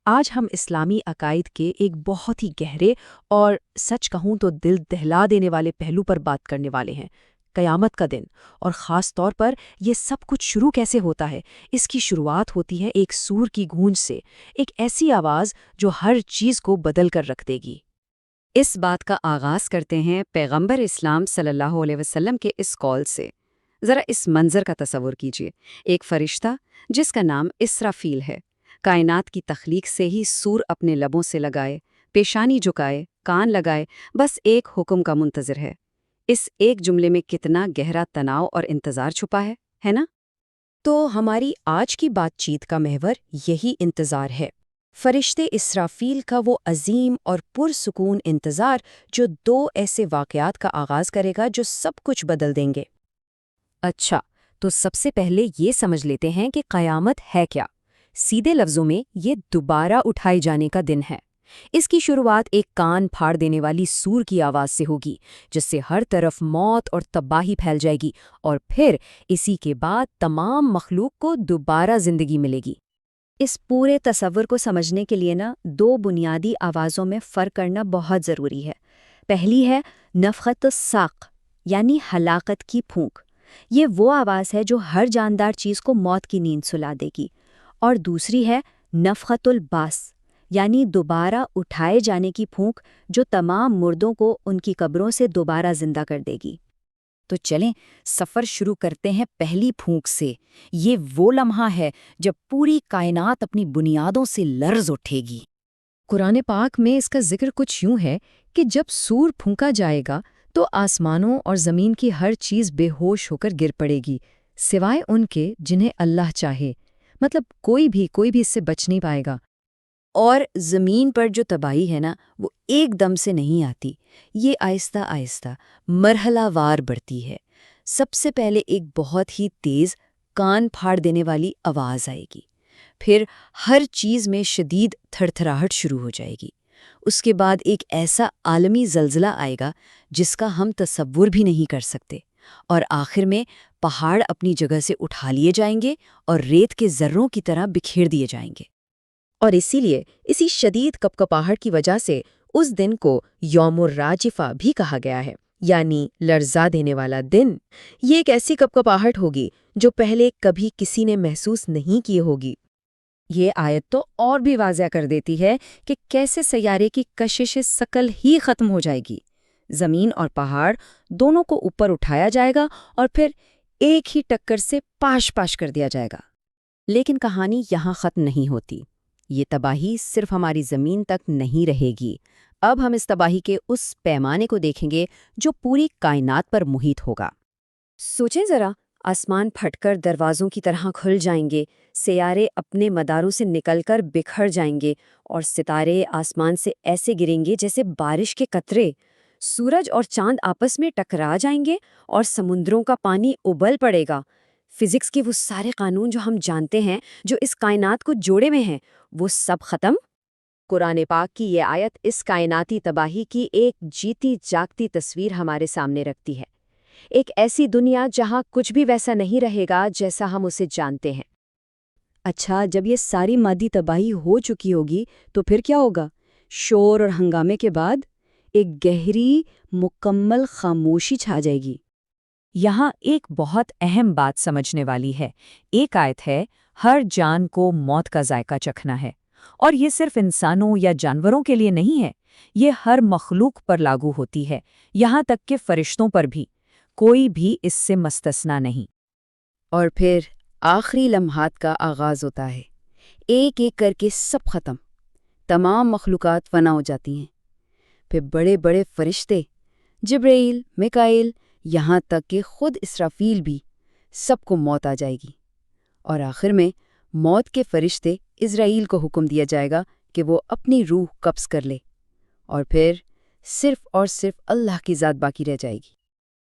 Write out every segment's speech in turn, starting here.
آج ہم اسلامی عقائد کے ایک بہت ہی گہرے اور سچ کہوں تو دل دہلا دینے والے پہلو پر بات کرنے والے ہیں، قیامت کا دن، اور خاص طور پر یہ سب کچھ شروع کیسے ہوتا ہے۔ اس کی شروعات ہوتی ہے ایک سور کی گونج سے، ایک ایسی آواز جو ہر چیز کو بدل کر رکھ دے گی۔ اس بات کا آغاز کرتے ہیں پیغمبر اسلام صلی اللہ علیہ وسلم کے اس قول سے۔ ذرا اس منظر کا تصور کیجئے، ایک فرشتہ جس کا نام اسرافیل ہے، کائنات کی تخلیق سے ہی سور اپنے لبوں سے لگائے، پیشانی جھکائے، کان لگائے، بس ایک حکم کا منتظر ہے۔ اس ایک جملے میں کتنا گہرا تناؤ اور انتظار چھپا ہے نا؟ تو ہماری آج کی بات چیت کا محور یہی انتظار ہے، فرشتے اسرافیل کا وہ عظیم اور پرسکون انتظار جو دو ایسے واقعات کا آغاز کرے گا جو سب کچھ بدل دیں گے۔ اچھا، تو سب سے پہلے یہ سمجھ لیتے ہیں کہ قیامت ہے کیا۔ سیدھے لفظوں میں یہ دوبارہ اٹھائے جانے کا دن ہے۔ اس کی شروعات ایک کان پھاڑ دینے والی سور کی آواز سے ہوگی، جس سے ہر طرف موت اور تباہی پھیل جائے گی، اور پھر اسی کے بعد تمام مخلوق کو دوبارہ زندگی ملے گی۔ اس پورے تصور کو سمجھنے کے لیے دو بنیادی آوازوں میں فرق کرنا بہت ضروری ہے۔ پہلی ہے نفخۃ الصاق، یعنی ہلاکت کی پھونک۔ یہ وہ آواز ہے جو ہر جاندار چیز کو موت کی نیند سلا دے گی۔ اور دوسری ہے نفخۃ البعث، یعنی دوبارہ اٹھائے جانے کی پھونک، جو تمام مردوں کو ان کی قبروں سے دوبارہ زندہ کر دے گی۔ تو چلیں سفر شروع کرتے ہیں پہلی پھونک سے۔ یہ وہ لمحہ ہے جب پوری کائنات اپنی بنیادوں سے لرز اٹھے گی۔ قرآن پاک میں اس کا ذکر کچھ یوں ہے کہ جب سور پھونکا جائے گا تو آسمانوں اور زمین کی ہر چیز بے ہوش ہو کر گر پڑے گی، سوائے ان کے جنہیں اللہ چاہے۔ مطلب کوئی بھی اس سے بچ نہیں پائے گا۔ اور زمین پر جو تباہی ہے وہ ایک دم سے نہیں آتی، یہ آہستہ آہستہ مرحلہ وار بڑھتی ہے۔ سب سے پہلے ایک بہت ہی تیز کان پھاڑ دینے والی آواز آئے گی، پھر ہر چیز میں شدید تھرتھراہٹ شروع ہو جائے گی۔ اس کے بعد ایک ایسا عالمی زلزلہ آئے گا جس کا ہم تصور بھی نہیں کر سکتے، اور آخر میں پہاڑ اپنی جگہ سے اٹھا لیے جائیں گے اور ریت کے ذروں کی طرح بکھیر دیے جائیں گے۔ اور اسی لیے اسی شدید کپکپاہٹ کی وجہ سے اس دن کو یوم الراجفہ بھی کہا گیا ہے، یعنی لرزا دینے والا دن۔ یہ ایک ایسی کپکپاہٹ ہوگی جو پہلے کبھی کسی نے محسوس نہیں کی ہوگی۔ یہ آیت تو اور بھی واضح کر دیتی ہے کہ کیسے سیارے کی کشش ثقل ہی ختم ہو جائے گی۔ زمین اور پہاڑ دونوں کو اوپر اٹھایا جائے گا اور پھر ایک ہی ٹکر سے پاش پاش کر دیا جائے گا۔ لیکن کہانی یہاں ختم نہیں ہوتی۔ یہ تباہی صرف ہماری زمین تک نہیں رہے گی۔ اب ہم اس تباہی کے اس پیمانے کو دیکھیں گے جو پوری کائنات پر محیط ہوگا۔ سوچیں ذرا، آسمان پھٹ کر دروازوں کی طرح کھل جائیں گے، سیارے اپنے مداروں سے نکل کر بکھر جائیں گے، اور ستارے آسمان سے ایسے گریں گے جیسے بارش کے قطرے۔ سورج اور چاند آپس میں ٹکرا جائیں گے اور سمندروں کا پانی ابل پڑے گا۔ فزکس کے وہ سارے قانون جو ہم جانتے ہیں، جو اس کائنات کو جوڑے میں ہیں، وہ سب ختم۔ قرآن پاک کی یہ آیت اس کائناتی تباہی کی ایک جیتی جاگتی تصویر ہمارے سامنے رکھتی ہے، ایک ایسی دنیا جہاں کچھ بھی ویسا نہیں رہے گا جیسا ہم اسے جانتے ہیں۔ اچھا، جب یہ ساری مادی تباہی ہو چکی ہوگی تو پھر کیا ہوگا؟ شور اور ہنگامے کے بعد ایک گہری مکمل خاموشی چھا جائے گی۔ یہاں ایک بہت اہم بات سمجھنے والی ہے۔ ایک آیت ہے، ہر جان کو موت کا ذائقہ چکھنا ہے، اور یہ صرف انسانوں یا جانوروں کے لیے نہیں ہے، یہ ہر مخلوق پر لاگو ہوتی ہے، یہاں تک کہ فرشتوں پر بھی۔ کوئی بھی اس سے مستثنا نہیں۔ اور پھر آخری لمحات کا آغاز ہوتا ہے۔ ایک ایک کر کے سب ختم، تمام مخلوقات فنا ہو جاتی ہیں۔ پھر بڑے بڑے فرشتے، جبرائیل، میکائیل، یہاں تک کہ خود اسرافیل بھی، سب کو موت آ جائے گی۔ اور آخر میں موت کے فرشتے اسرائیل کو حکم دیا جائے گا کہ وہ اپنی روح قبض کر لے، اور پھر صرف اور صرف اللہ کی ذات باقی رہ جائے گی۔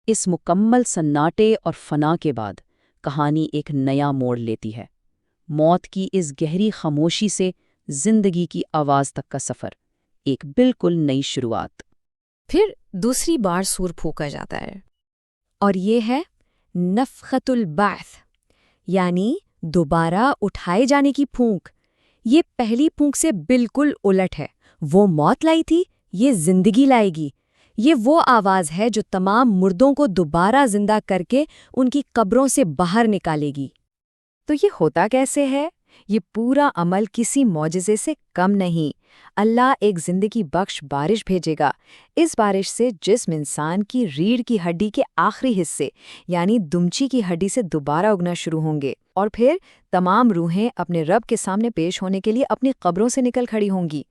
اس مکمل سناٹے اور فنا کے بعد کہانی ایک نیا موڑ لیتی ہے۔ موت کی اس گہری خاموشی سے زندگی کی آواز تک کا سفر، ایک بالکل نئی شروعات۔ پھر دوسری بار سور پھونکا جاتا ہے، اور یہ ہے نفخۃ البعث، یعنی دوبارہ اٹھائے جانے کی پھونک۔ یہ پہلی پھونک سے بالکل الٹ ہے۔ وہ موت لائی تھی، یہ زندگی لائے گی۔ یہ وہ آواز ہے جو تمام مردوں کو دوبارہ زندہ کر کے ان کی قبروں سے باہر نکالے گی۔ تو یہ ہوتا کیسے ہے؟ یہ پورا عمل کسی معجزے سے کم نہیں۔ اللہ ایک زندگی بخش بارش بھیجے گا۔ اس بارش سے جسم انسان کی ریڑھ کی ہڈی کے آخری حصے یعنی دمچی کی ہڈی سے دوبارہ اگنا شروع ہوں گے، اور پھر تمام روحیں اپنے رب کے سامنے پیش ہونے کے لیے اپنی قبروں سے نکل کھڑی ہوں گی۔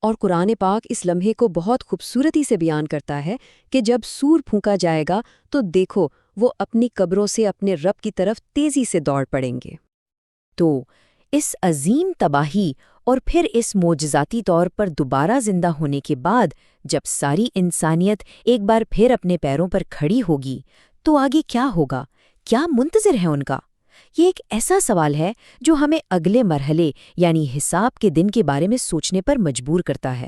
اور قرآن پاک اس لمحے کو بہت خوبصورتی سے بیان کرتا ہے کہ جب سور پھونکا جائے گا تو دیکھو وہ اپنی قبروں سے اپنے رب کی طرف تیزی سے دوڑ پڑیں گے۔ تو اس عظیم تباہی اور پھر اس معجزاتی طور پر دوبارہ زندہ ہونے کے بعد جب ساری انسانیت ایک بار پھر اپنے پیروں پر کھڑی ہوگی تو آگے کیا ہوگا؟ کیا منتظر ہے ان کا؟ یہ ایک ایسا سوال ہے جو ہمیں اگلے مرحلے یعنی حساب کے دن کے بارے میں سوچنے پر مجبور کرتا ہے۔